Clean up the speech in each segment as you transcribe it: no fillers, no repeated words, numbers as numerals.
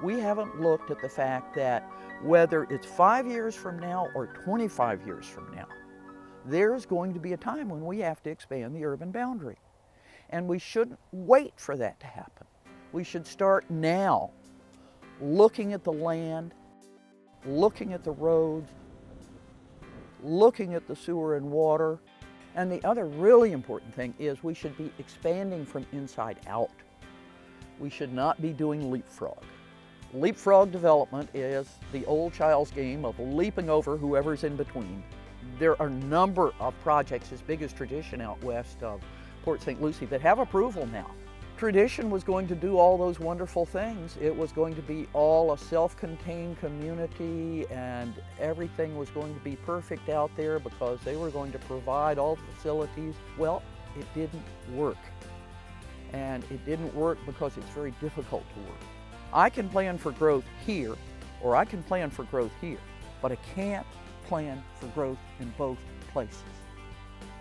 we haven't looked at the fact that whether it's 5 years from now or 25 years from now, there's going to be a time when we have to expand the urban boundary. And we shouldn't wait for that to happen. We should start now looking at the land, looking at the roads, looking at the sewer and water. And the other really important thing is we should be expanding from inside out. We should not be doing leapfrog. Leapfrog development is the old child's game of leaping over whoever's in between. There are a number of projects as big as Tradition out west of Port St. Lucie that have approval now. Tradition was going to do all those wonderful things. It was going to be all a self-contained community, and everything was going to be perfect out there because they were going to provide all the facilities. Well, it didn't work. And it didn't work because it's very difficult to work. I can plan for growth here, or I can plan for growth here, but I can't plan for growth in both places.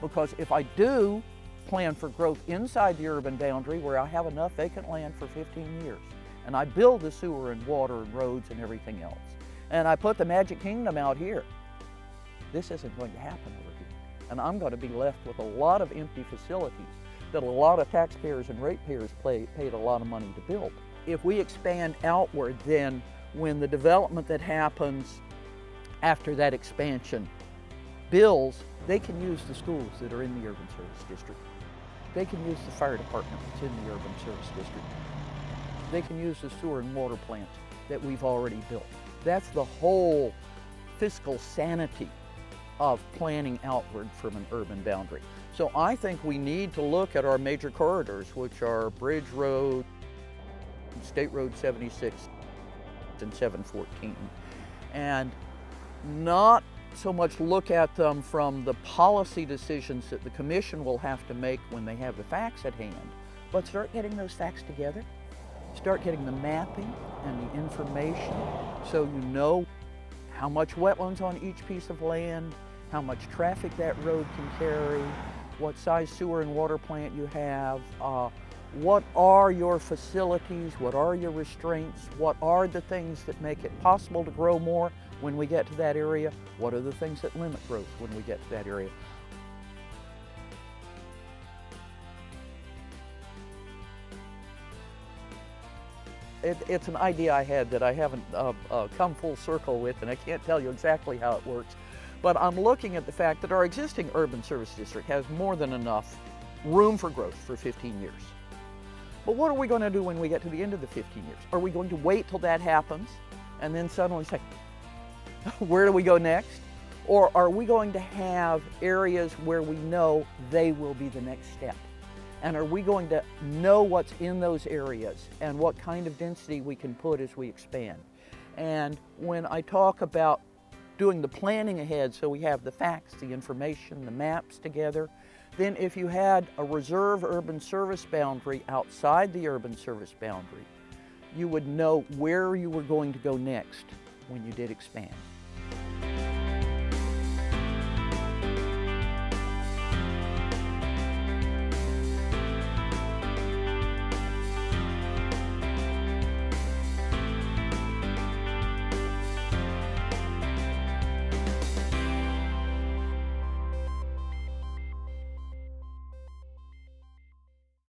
Because if I do plan for growth inside the urban boundary where I have enough vacant land for 15 years, and I build the sewer and water and roads and everything else, and I put the Magic Kingdom out here, this isn't going to happen over here. And I'm going to be left with a lot of empty facilities that a lot of taxpayers and ratepayers paid a lot of money to build. If we expand outward, then when the development that happens after that expansion builds, they can use the schools that are in the urban service district. They can use the fire department that's in the urban service district. They can use the sewer and water plants that we've already built. That's the whole fiscal sanity of planning outward from an urban boundary. So I think we need to look at our major corridors, which are Bridge Road, State Road 76 and 714, and not so much look at them from the policy decisions that the commission will have to make when they have the facts at hand, but start getting those facts together, start getting the mapping and the information so you know how much wetlands on each piece of land, how much traffic that road can carry, what size sewer and water plant you have, what are your facilities, what are your restraints, what are the things that make it possible to grow more when we get to that area, what are the things that limit growth when we get to that area. It's an idea I had that I haven't come full circle with, and I can't tell you exactly how it works. But I'm looking at the fact that our existing urban service district has more than enough room for growth for 15 years. But what are we going to do when we get to the end of the 15 years? Are we going to wait till that happens and then suddenly say, where do we go next? Or are we going to have areas where we know they will be the next step? And are we going to know what's in those areas and what kind of density we can put as we expand? And when I talk about doing the planning ahead so we have the facts, the information, the maps together, then if you had a reserve urban service boundary outside the urban service boundary, you would know where you were going to go next when you did expand.